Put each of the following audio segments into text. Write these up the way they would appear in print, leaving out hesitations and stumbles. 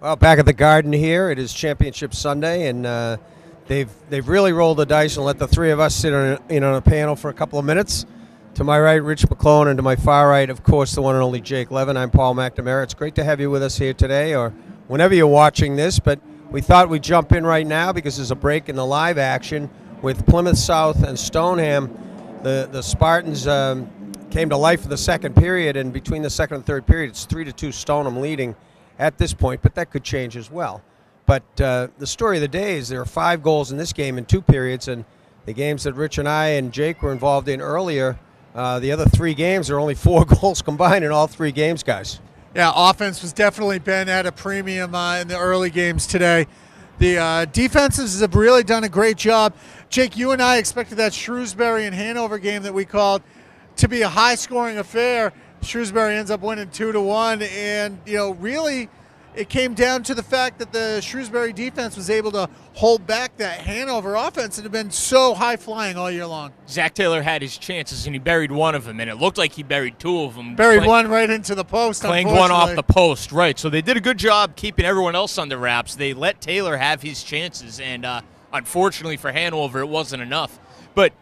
Well, back at the Garden here, it is Championship Sunday, and they've really rolled the dice and let the three of us sit on a panel for a couple of minutes. To my right, Rich McClone, and to my far right, of course, the one and only Jake Levin. I'm Paul McNamara. It's great to have you with us here today, or whenever you're watching this, but we thought we'd jump in right now because there's a break in the live action with Plymouth South and Stoneham. The Spartans came to life for the second period, and between the second and third period, it's 3-2 Stoneham leading at this point, but that could change as well. But the story of the day is there are 5 goals in this game in 2 periods, and the games that Rich and I and Jake were involved in earlier, the other 3 games, there are only 4 goals combined in all 3 games, guys. Yeah, offense was definitely been at a premium in the early games today. The defenses have really done a great job. Jake, you and I expected that Shrewsbury and Hanover game that we called to be a high-scoring affair. Shrewsbury ends up winning 2-1, and really, it came down to the fact that the Shrewsbury defense was able to hold back that Hanover offense that had been so high-flying all year long. Zach Taylor had his chances, and he buried one of them, and it looked like he buried 2 of them. Buried one right into the post, clanged one off the post, right. So they did a good job keeping everyone else under wraps. They let Taylor have his chances, and unfortunately for Hanover, it wasn't enough. But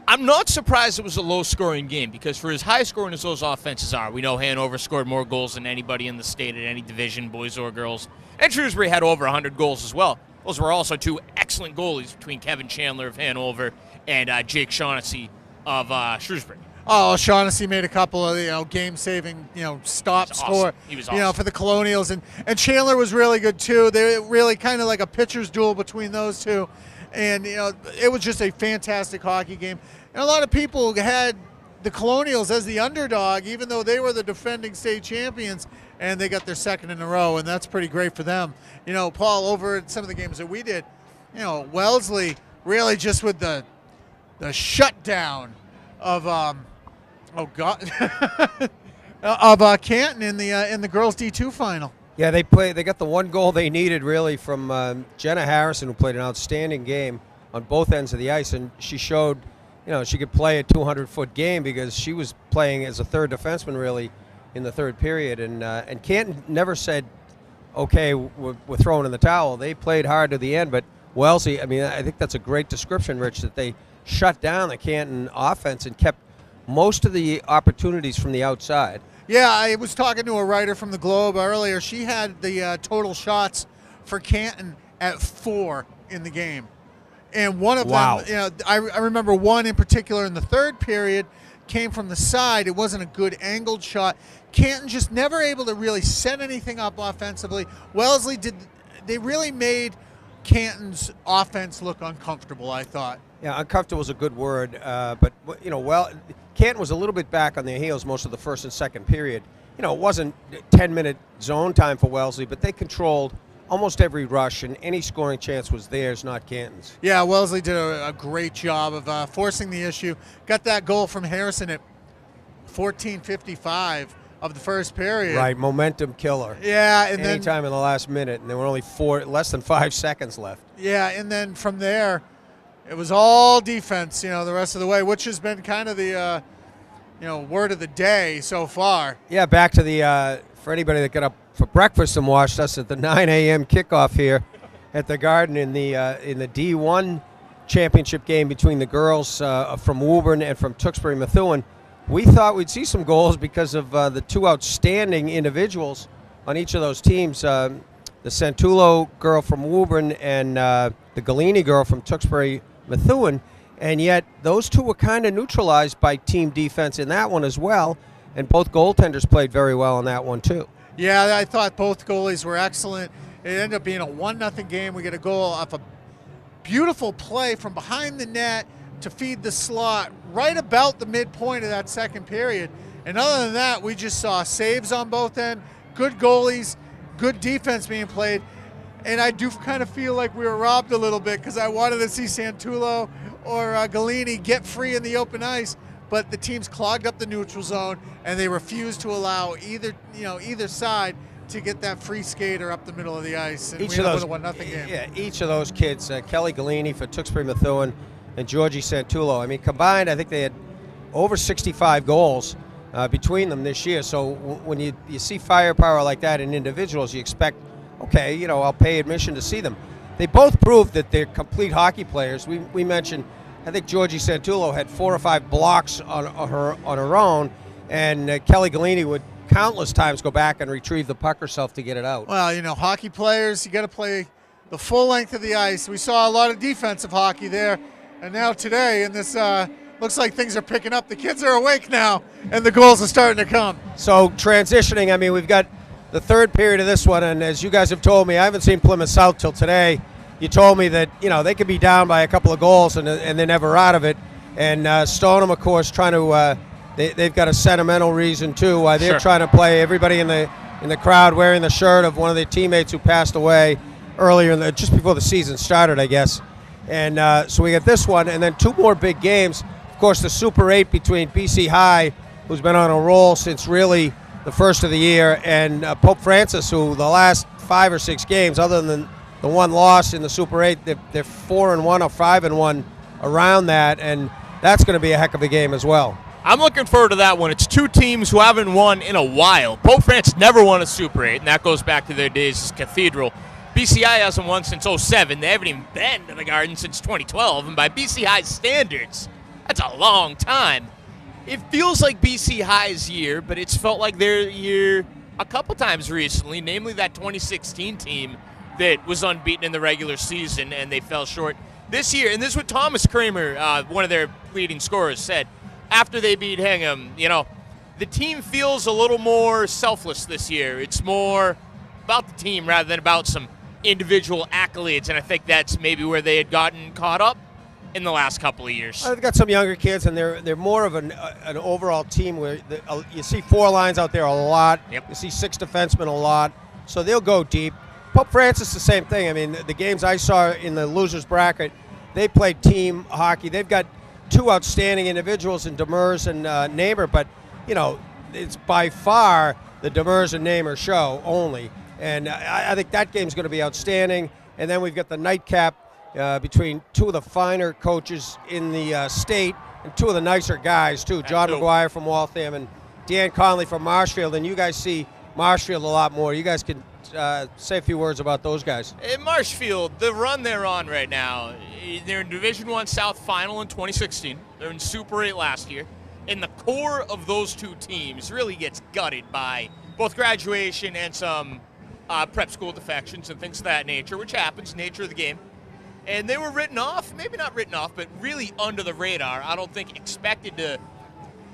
I'm not surprised it was a low-scoring game because for as high-scoring as those offenses are, we know Hanover scored more goals than anybody in the state at any division, boys or girls. And Shrewsbury had over 100 goals as well. Those were also 2 excellent goalies between Kevin Chandler of Hanover and Jake Shaughnessy of Shrewsbury. Oh, Shaughnessy made a couple of game-saving stops awesome. He was awesome. For the Colonials, and Chandler was really good too. They were really kind of like a pitcher's duel between those two. And, it was just a fantastic hockey game. And a lot of people had the Colonials as the underdog, even though they were the defending state champions, and they got their second in a row, and that's pretty great for them. Paul, over at some of the games that we did, Wellesley really just with the shutdown of of Canton in the girls D2 final. Yeah, they got the one goal they needed really from Jenna Harrison, who played an outstanding game on both ends of the ice, and she showed she could play a 200-foot game because she was playing as a third defenseman really in the third period, and Canton never said, okay, we're throwing in the towel. They played hard to the end, but Wellesley, I think that's a great description, Rich, that they shut down the Canton offense and kept most of the opportunities from the outside. Yeah, I was talking to a writer from the Globe earlier. She had the total shots for Canton at 4 in the game. And one of them, I remember one in particular in the third period came from the side. It wasn't a good angled shot. Canton just never able to really set anything up offensively. Wellesley they really made Canton's offense look uncomfortable, I thought. Yeah, uncomfortable is a good word, but Canton was a little bit back on their heels most of the first and second period. It wasn't 10-minute zone time for Wellesley, but they controlled almost every rush, and any scoring chance was theirs, not Canton's. Yeah, Wellesley did a great job of forcing the issue. Got that goal from Harrison at 14:55 of the first period. Right, momentum killer. Yeah, and anytime in the last minute, and there were only less than 5 seconds left. Yeah, and then from there, it was all defense, the rest of the way, which has been kind of the, word of the day so far. Yeah, back to the, for anybody that got up for breakfast and watched us at the 9 a.m. kickoff here at the Garden in the D1 championship game between the girls from Woburn and from Tewksbury-Methuen. We thought we'd see some goals because of the 2 outstanding individuals on each of those teams. The Santulo girl from Woburn and the Galini girl from Tewksbury-Methuen, and yet those 2 were kind of neutralized by team defense in that one as well, and both goaltenders played very well in that one too. Yeah, I thought both goalies were excellent. It ended up being a 1-0 game. We get a goal off a beautiful play from behind the net to feed the slot right about the midpoint of that second period. And other than that, we just saw saves on both ends, good goalies, good defense being played. And I do kind of feel like we were robbed a little bit because I wanted to see Santulo or Galini get free in the open ice, but the teams clogged up the neutral zone and they refused to allow either side to get that free skater up the middle of the ice. And Each we of those, a 1-0 game. Yeah, each of those kids, Kelly Galini for Tewksbury-Methuen and Georgie Santulo, combined, I think they had over 65 goals between them this year. So when you see firepower like that in individuals, you expect okay, I'll pay admission to see them. They both proved that they're complete hockey players. We mentioned, I think Georgie Santullo had 4 or 5 blocks on her own, and Kelly Galini would countless times go back and retrieve the puck herself to get it out. Well, hockey players, you got to play the full length of the ice. We saw a lot of defensive hockey there, and now today, and this looks like things are picking up. The kids are awake now, and the goals are starting to come. So transitioning, we've got the third period of this one, and as you guys have told me, I haven't seen Plymouth South till today. You told me that they could be down by a couple of goals, and they're never out of it. And Stoneham, of course, trying to they've got a sentimental reason too why they're trying to play. Everybody in the crowd wearing the shirt of one of their teammates who passed away earlier just before the season started, I guess. And so we got this one, and then 2 more big games. Of course, the Super 8 between BC High, who's been on a roll since really the first of the year, and Pope Francis, who the last 5 or 6 games, other than the one loss in the Super 8, they're 4-1 or 5-1 around that, and that's going to be a heck of a game as well. I'm looking forward to that one. It's 2 teams who haven't won in a while. Pope Francis never won a Super 8, and that goes back to their days as Cathedral. BCI hasn't won since 07. They haven't even been to the Garden since 2012, and by BC High's standards, that's a long time. It feels like BC High's year, but it's felt like their year a couple times recently, namely that 2016 team that was unbeaten in the regular season, and they fell short this year. And this is what Thomas Kramer, one of their leading scorers, said after they beat Hingham. The team feels a little more selfless this year. It's more about the team rather than about some individual accolades, and I think that's maybe where they had gotten caught up in the last couple of years. They've got some younger kids, and they're more of an overall team where you see 4 lines out there a lot. Yep. You see 6 defensemen a lot, so they'll go deep. Pope Francis, the same thing. The games I saw in the losers bracket, they played team hockey. They've got 2 outstanding individuals in Demers and Namer, but it's by far the Demers and Namer show only, and I think that game's going to be outstanding. And then we've got the nightcap between 2 of the finer coaches in the state and 2 of the nicer guys too. John McGuire from Waltham and Dan Conley from Marshfield, and you guys see Marshfield a lot more. You guys can say a few words about those guys. In Marshfield, the run they're on right now, they're in Division I South Final in 2016. They're in Super 8 last year. And the core of those 2 teams really gets gutted by both graduation and some prep school defections and things of that nature, which happens, nature of the game. And they were written off, maybe not written off, but really under the radar. I don't think expected to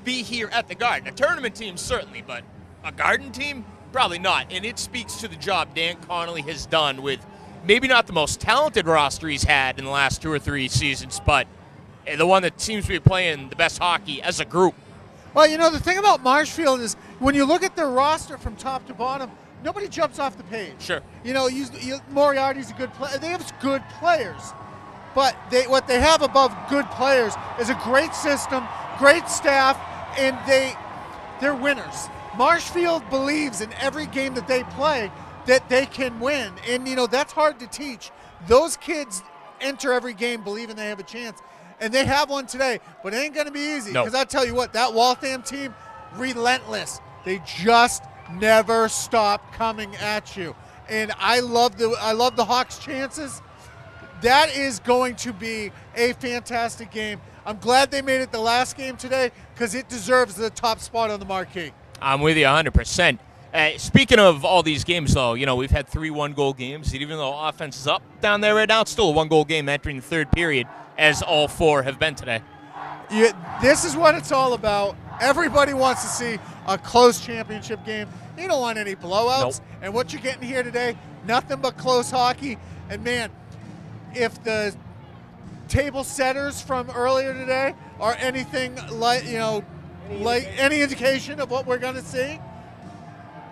be here at the Garden. A tournament team, certainly, but a Garden team? Probably not. And it speaks to the job Dan Connolly has done with maybe not the most talented roster he's had in the last 2 or 3 seasons, but the one that seems to be playing the best hockey as a group. Well, the thing about Marshfield is when you look at their roster from top to bottom, nobody jumps off the page. Sure. Moriarty's a good player. They have good players, but what they have above good players is a great system, great staff, and they're winners. Marshfield believes in every game that they play that they can win, and that's hard to teach. Those kids enter every game believing they have a chance, and they have one today, but it ain't going to be easy because I'll tell you what, that Waltham team, relentless. They just never stop coming at you, and I love the Hawks' chances. That is going to be a fantastic game. I'm glad they made it the last game today because it deserves the top spot on the marquee. I'm with you 100%. Speaking of all these games, though, we've had 3 one-goal games. Even though offense is up down there right now, it's still a 1-goal game entering the 3rd period, as all 4 have been today. This is what it's all about. Everybody wants to see a close championship game. You don't want any blowouts. Nope. And what you're getting here today, nothing but close hockey. And, man, if the table setters from earlier today are anything like, any indication of what we're going to see,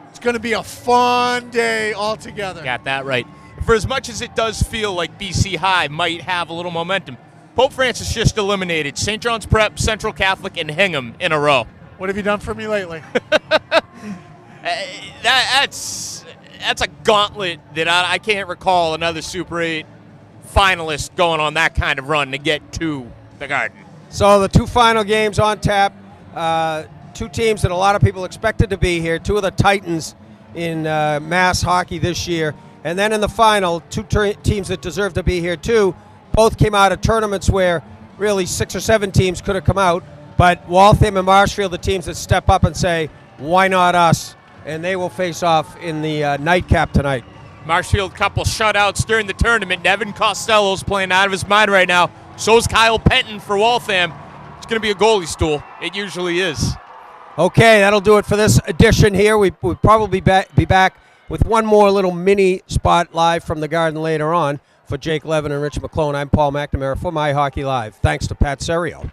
it's going to be a fun day altogether. Got that right. For as much as it does feel like BC High might have a little momentum, Pope Francis just eliminated St. John's Prep, Central Catholic, and Hingham in a row. What have you done for me lately? That's a gauntlet that I can't recall another Super 8 finalist going on that kind of run to get to the Garden. So the 2 final games on tap. 2 teams that a lot of people expected to be here, 2 of the titans in Mass hockey this year. And then in the final, two teams that deserve to be here too, both came out of tournaments where really 6 or 7 teams could have come out, but Waltham and Marshfield, the teams that step up and say, why not us? And they will face off in the nightcap tonight. Marshfield couple shutouts during the tournament. Nevin Costello's playing out of his mind right now. So's Kyle Penton for Waltham. It's going to be a goalie stool. It usually is. Okay, that'll do it for this edition here. We'll probably be back with one more little mini spot live from the Garden later on. For Jake Levin and Rich McClone, I'm Paul McNamara for My Hockey Live. Thanks to Pat Serio.